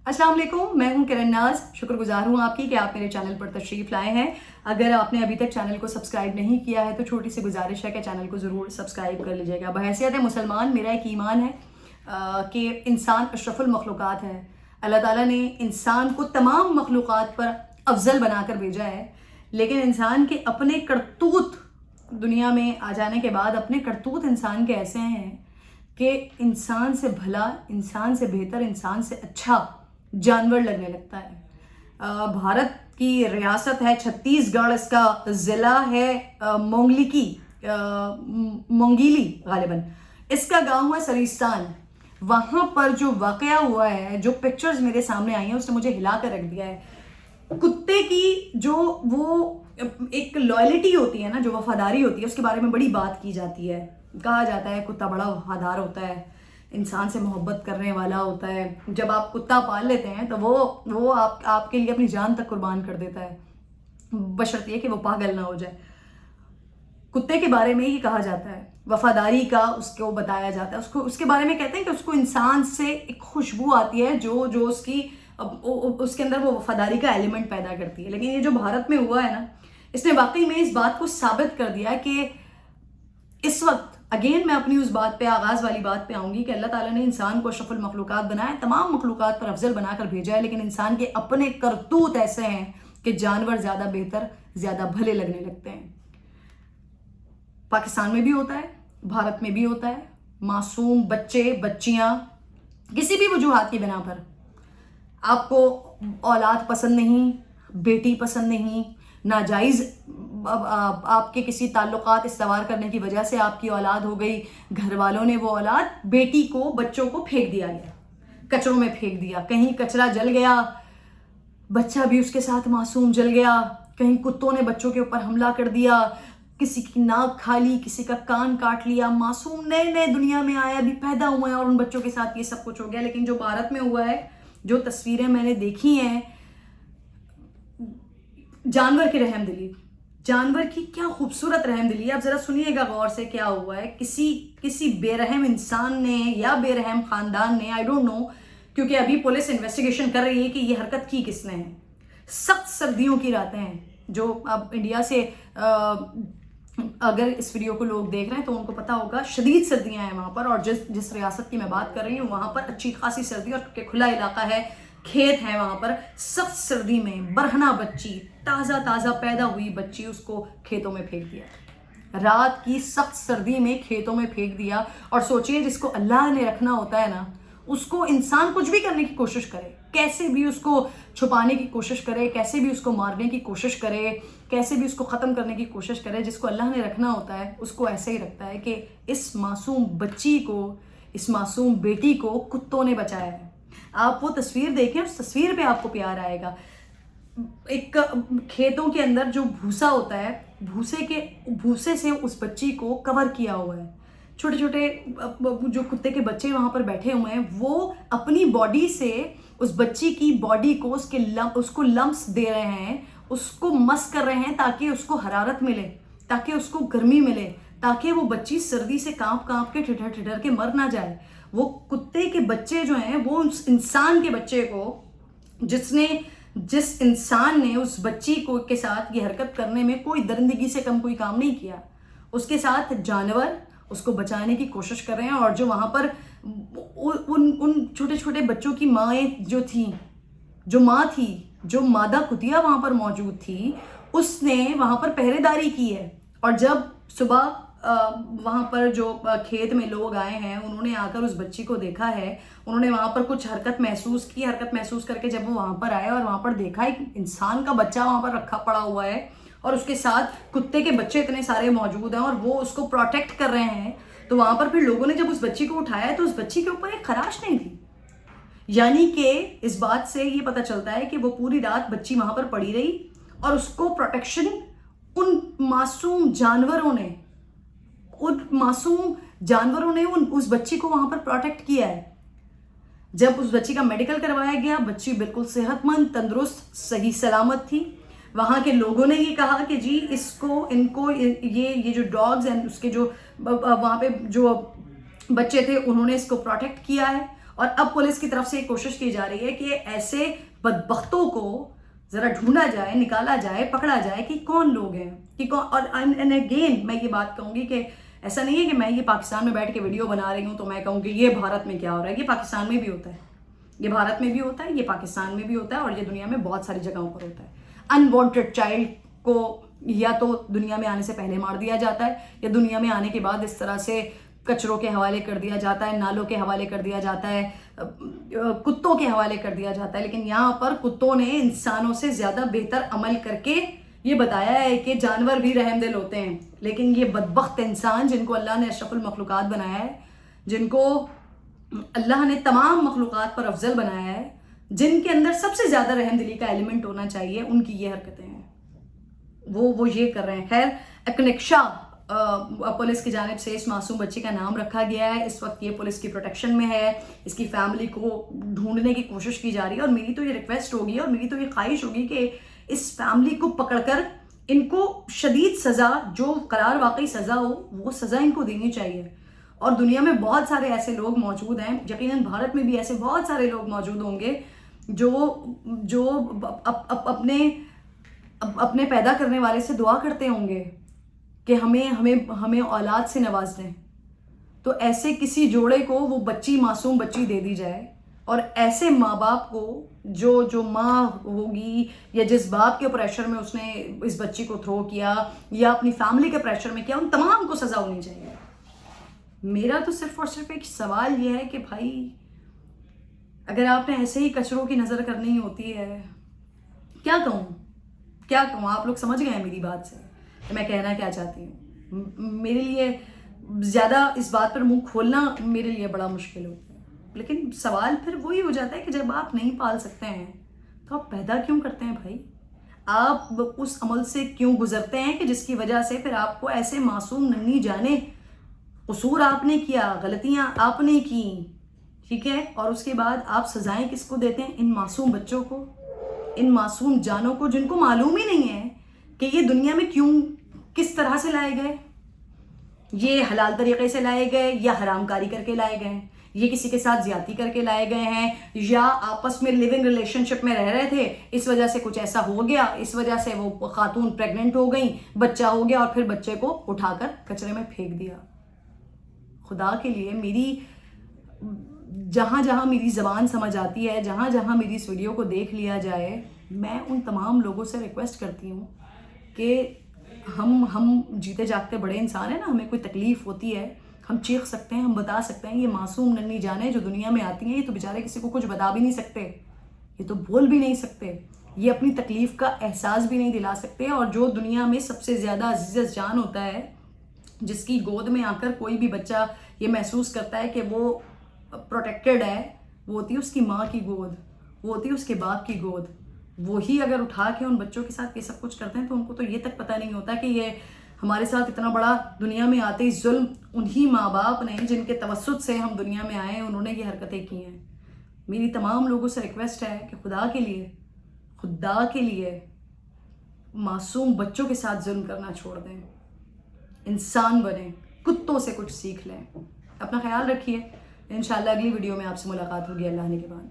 अस्सलाम वालेकुम, मैं हूं किरण नाज। शुक्रगुजार हूं आपकी कि आप मेरे चैनल पर तशरीफ़ लाए हैं। अगर आपने अभी तक चैनल को सब्सक्राइब नहीं किया है तो छोटी सी गुजारिश है कि चैनल को ज़रूर सब्सक्राइब कर लीजिएगा। बहैसियत मुसलमान मेरा एक ईमान है कि इंसान अशरफुल मखलूक़ात है। अल्लाह ताला ने इंसान को तमाम मखलूक़ात पर अफजल बनाकर भेजा है, लेकिन इंसान के अपने करतूत दुनिया में आ जाने के बाद अपने करतूत इंसान के ऐसे हैं कि इंसान से भला, इंसान से बेहतर, इंसान से अच्छा जानवर लगने लगता है। भारत की रियासत है छत्तीसगढ़, इसका ज़िला है मोंगीली गालिबन। इसका गांव है सरिस्तान। वहाँ पर जो वाक़या हुआ है, जो पिक्चर्स मेरे सामने आई हैं, उसने मुझे हिला कर रख दिया है। कुत्ते की जो वो एक लॉयल्टी होती है ना, जो वफादारी होती है, उसके बारे में बड़ी बात की जाती है। कहा जाता है कुत्ता बड़ा वफादार होता है, इंसान से मोहब्बत करने वाला होता है। जब आप कुत्ता पाल लेते हैं तो वो आपके लिए अपनी जान तक कुर्बान कर देता है, बशर्ते कि वो पागल ना हो जाए। कुत्ते के बारे में ही कहा जाता है, वफादारी का उसको बताया जाता है। उसके बारे में कहते हैं कि उसको इंसान से एक खुशबू आती है जो उसके अंदर वो वफादारी का एलिमेंट पैदा करती है। लेकिन ये जो भारत में हुआ है ना, इसने वाकई में इस बात को साबित कर दिया कि इस वक्त अगेन मैं अपनी उस बात पे, आगाज़ वाली बात पे आऊँगी कि अल्लाह ताला ने इंसान को अशरफुल मखलूक़ात बनाया, तमाम मखलूक़ात पर अफजल बनाकर भेजा है, लेकिन इंसान के अपने करतूत ऐसे हैं कि जानवर ज़्यादा बेहतर, ज़्यादा भले लगने लगते हैं। पाकिस्तान में भी होता है, भारत में भी होता है। मासूम बच्चे, बच्चियाँ किसी भी वजूहात की बिना पर आपको औलाद पसंद नहीं, बेटी पसंद नहीं, नाजायज़ आपके किसी ताल्लुकात इस्तवार करने की वजह से आपकी औलाद हो गई, घर वालों ने वो औलाद, बेटी को, बच्चों को फेंक दिया गया, कचरों में फेंक दिया। कहीं कचरा जल गया, बच्चा भी उसके साथ मासूम जल गया। कहीं कुत्तों ने बच्चों के ऊपर हमला कर दिया, किसी की नाक खा ली, किसी का कान काट लिया। मासूम नए नए दुनिया में आए, अभी पैदा हुए हैं और उन बच्चों के साथ ये सब कुछ हो गया। लेकिन जो भारत में हुआ है, जो तस्वीरें मैंने देखी हैं, जानवर की रहमदिली, जानवर की क्या खूबसूरत रहमदिली। आप जरा सुनिएगा गौर से क्या हुआ है। किसी बेरहम इंसान ने या बेरहम खानदान ने, आई डोंट नो, क्योंकि अभी पुलिस इन्वेस्टिगेशन कर रही है कि ये हरकत की किसने है। सख्त सर्दियों की रातें हैं, जो अब इंडिया से अगर इस वीडियो को लोग देख रहे हैं तो उनको पता होगा, शदीद सर्दियां हैं वहां पर। और जिस रियासत की मैं बात कर रही हूँ वहां पर अच्छी खासी सर्दी, और खुला इलाका है, खेत है वहां पर। सख्त सर्दी में बरहना बच्ची, ताज़ा पैदा हुई बच्ची, उसको खेतों में फेंक दिया। रात की सख्त सर्दी में खेतों में फेंक दिया। और सोचिए, जिसको अल्लाह ने रखना होता है ना, उसको इंसान कुछ भी करने की कोशिश करे, कैसे भी उसको छुपाने की कोशिश करे, कैसे भी उसको मारने की कोशिश करे, कैसे भी उसको ख़त्म करने की कोशिश करे, जिसको अल्लाह ने रखना होता है उसको ऐसे ही रखता है कि इस मासूम बच्ची को, इस मासूम बेटी को कुत्तों ने बचाया है। आप वो तस्वीर देखें, उस तस्वीर पे आपको प्यार आएगा। एक खेतों के अंदर जो भूसा होता है, भूसे से उस बच्ची को कवर किया हुआ है। छोटे छोटे जो कुत्ते के बच्चे वहां पर बैठे हुए हैं, वो अपनी बॉडी से उस बच्ची की बॉडी को, उसको लम्स दे रहे हैं, उसको मस कर रहे हैं, ताकि उसको हरारत मिले, ताकि उसको गर्मी मिले, ताकि वो बच्ची सर्दी से कांप के ठिठर के मर ना जाए। वो कुत्ते के बच्चे जो हैं, वो उस इंसान के बच्चे को, जिस इंसान ने उस बच्ची को के साथ ये हरकत करने में कोई दरिंदगी से कम कोई काम नहीं किया, उसके साथ जानवर उसको बचाने की कोशिश कर रहे हैं। और जो वहां पर उन छोटे छोटे बच्चों की माएँ जो माँ थी, जो मादा कुतिया वहां पर मौजूद थी, उसने वहां पर पहरेदारी की है। और जब सुबह वहां पर जो खेत में लोग आए हैं, उन्होंने आकर उस बच्ची को देखा है, उन्होंने वहां पर कुछ हरकत महसूस करके जब वो वहां पर आए और वहां पर देखा एक इंसान का बच्चा वहां पर रखा पड़ा हुआ है और उसके साथ कुत्ते के बच्चे इतने सारे मौजूद हैं और वो उसको प्रोटेक्ट कर रहे हैं, तो वहां पर फिर लोगों ने जब उस बच्ची को उठाया तो उस बच्ची के ऊपर एक खराश नहीं थी। यानी कि इस बात से ये पता चलता है कि वो पूरी रात बच्ची वहां पर पड़ी रही और उसको प्रोटेक्शन उन मासूम जानवरों ने उस बच्ची को वहां पर प्रोटेक्ट किया है। जब उस बच्ची का मेडिकल करवाया गया, बच्ची बिल्कुल सेहतमंद, तंदुरुस्त, सही सलामत थी। वहां के लोगों ने ये कहा कि जी इनको ये जो डॉग्स हैं, उसके जो वहां पे जो बच्चे थे, उन्होंने इसको प्रोटेक्ट किया है اور اب پولیس کی طرف سے ایک کوشش کی جا رہی ہے کہ ایسے بدبختوں کو ذرا ڈھونڈا جائے, نکالا جائے, پکڑا جائے کہ کون لوگ ہیں, کہ کون. اور اگین میں یہ بات کہوں گی کہ ایسا نہیں ہے کہ میں یہ پاکستان میں بیٹھ کے ویڈیو بنا رہی ہوں تو میں کہوں کہ یہ بھارت میں کیا ہو رہا ہے. یہ پاکستان میں بھی ہوتا ہے, یہ بھارت میں بھی ہوتا ہے, یہ پاکستان میں بھی ہوتا ہے, اور یہ دنیا میں بہت ساری جگہوں پر ہوتا ہے. انوانٹڈ چائلڈ کو یا تو دنیا میں آنے سے پہلے مار دیا جاتا ہے, یا دنیا میں آنے کے بعد اس طرح سے کچروں کے حوالے کر دیا جاتا ہے, نالوں کے حوالے کر دیا جاتا ہے, کتوں کے حوالے کر دیا جاتا ہے. لیکن یہاں پر کتوں نے انسانوں سے زیادہ بہتر عمل کر کے یہ بتایا ہے کہ جانور بھی رحم دل ہوتے ہیں. لیکن یہ بدبخت انسان جن کو اللہ نے اشرف المخلوقات بنایا ہے, جن کو اللہ نے تمام مخلوقات پر افضل بنایا ہے, جن کے اندر سب سے زیادہ رحم دلی کا ایلیمنٹ ہونا چاہیے, ان کی یہ حرکتیں ہیں, وہ یہ کر رہے ہیں. خیر, اکنکشا پولیس کی جانب سے اس معصوم بچی کا نام رکھا گیا ہے. اس وقت یہ پولیس کی پروٹیکشن میں ہے. اس کی فیملی کو ڈھونڈنے کی کوشش کی جا رہی ہے, اور میری تو یہ ریکویسٹ ہوگی اور میری تو یہ خواہش ہوگی کہ اس فیملی کو پکڑ کر ان کو شدید سزا, جو قرار واقعی سزا ہو, وہ سزا ان کو دینی چاہیے. اور دنیا میں بہت سارے ایسے لوگ موجود ہیں, یقیناً بھارت میں بھی ایسے بہت سارے لوگ موجود ہوں گے جو اپنے پیدا کرنے والے سے دعا کرتے ہوں گے کہ ہمیں اولاد سے نواز دیں. تو ایسے کسی جوڑے کو وہ بچی, معصوم بچی دے دی جائے, اور ایسے ماں باپ کو جو ماں ہوگی یا جس باپ کے پریشر میں اس نے اس بچی کو تھرو کیا یا اپنی فیملی کے پریشر میں کیا, ان تمام کو سزا ہونی چاہیے. میرا تو صرف اور صرف ایک سوال یہ ہے کہ بھائی, اگر آپ نے ایسے ہی کچروں کی نظر کرنی ہوتی ہے, کیا کہوں, آپ لوگ سمجھ گئے ہیں میری بات سے کہ میں کہنا کیا چاہتی ہوں. میرے لیے زیادہ اس بات پر منہ کھولنا میرے لیے بڑا مشکل ہوتا ہے. لیکن سوال پھر وہی ہو جاتا ہے کہ جب آپ نہیں پال سکتے ہیں تو آپ پیدا کیوں کرتے ہیں بھائی؟ آپ اس عمل سے کیوں گزرتے ہیں کہ جس کی وجہ سے پھر آپ کو ایسے معصوم ننھی جانے, قصور آپ نے کیا, غلطیاں آپ نے کی, ٹھیک ہے, اور اس کے بعد آپ سزائیں کس کو دیتے ہیں؟ ان معصوم بچوں کو, ان معصوم جانوں کو, جن کو معلوم ہی نہیں ہے کہ یہ دنیا میں کیوں, کس طرح سے لائے گئے. یہ حلال طریقے سے لائے گئے یا حرام کاری کر کے لائے گئے ہیں, یہ کسی کے ساتھ زیادتی کر کے لائے گئے ہیں, یا آپس میں لیونگ ریلیشن شپ میں رہ رہے تھے, اس وجہ سے کچھ ایسا ہو گیا, اس وجہ سے وہ خاتون پریگننٹ ہو گئیں, بچہ ہو گیا, اور پھر بچے کو اٹھا کر کچرے میں پھینک دیا. خدا کے لیے میری جہاں میری زبان سمجھ آتی ہے, جہاں میری اس ویڈیو کو دیکھ لیا جائے, میں ان تمام لوگوں سے ریکویسٹ کرتی ہوں کہ ہم جیتے جاگتے بڑے انسان ہیں نا, ہمیں کوئی تکلیف ہوتی ہے, ہم چیخ سکتے ہیں, ہم بتا سکتے ہیں. یہ معصوم ننھی جانیں جو دنیا میں آتی ہیں, یہ تو بیچارے کسی کو کچھ بتا بھی نہیں سکتے, یہ تو بول بھی نہیں سکتے, یہ اپنی تکلیف کا احساس بھی نہیں دلا سکتے. اور جو دنیا میں سب سے زیادہ عزیز جان ہوتا ہے, جس کی گود میں آ کر کوئی بھی بچہ یہ محسوس کرتا ہے کہ وہ پروٹیکٹڈ ہے, وہ ہوتی ہے اس کی ماں کی گود, وہ ہوتی ہے اس کے باپ کی گود. وہی اگر اٹھا کے ان بچوں کے ساتھ یہ سب کچھ کرتے ہیں تو ان کو تو یہ تک پتہ نہیں ہوتا کہ یہ ہمارے ساتھ اتنا بڑا دنیا میں آتے ہی ظلم انہی ماں باپ نے, جن کے توسط سے ہم دنیا میں آئے ہیں, انہوں نے یہ حرکتیں کی ہیں. میری تمام لوگوں سے ریکویسٹ ہے کہ خدا کے لیے معصوم بچوں کے ساتھ ظلم کرنا چھوڑ دیں, انسان بنیں, کتوں سے کچھ سیکھ لیں. اپنا خیال رکھیے. انشاءاللہ اگلی ویڈیو میں آپ سے ملاقات ہوگی اللہ نے کے بعد.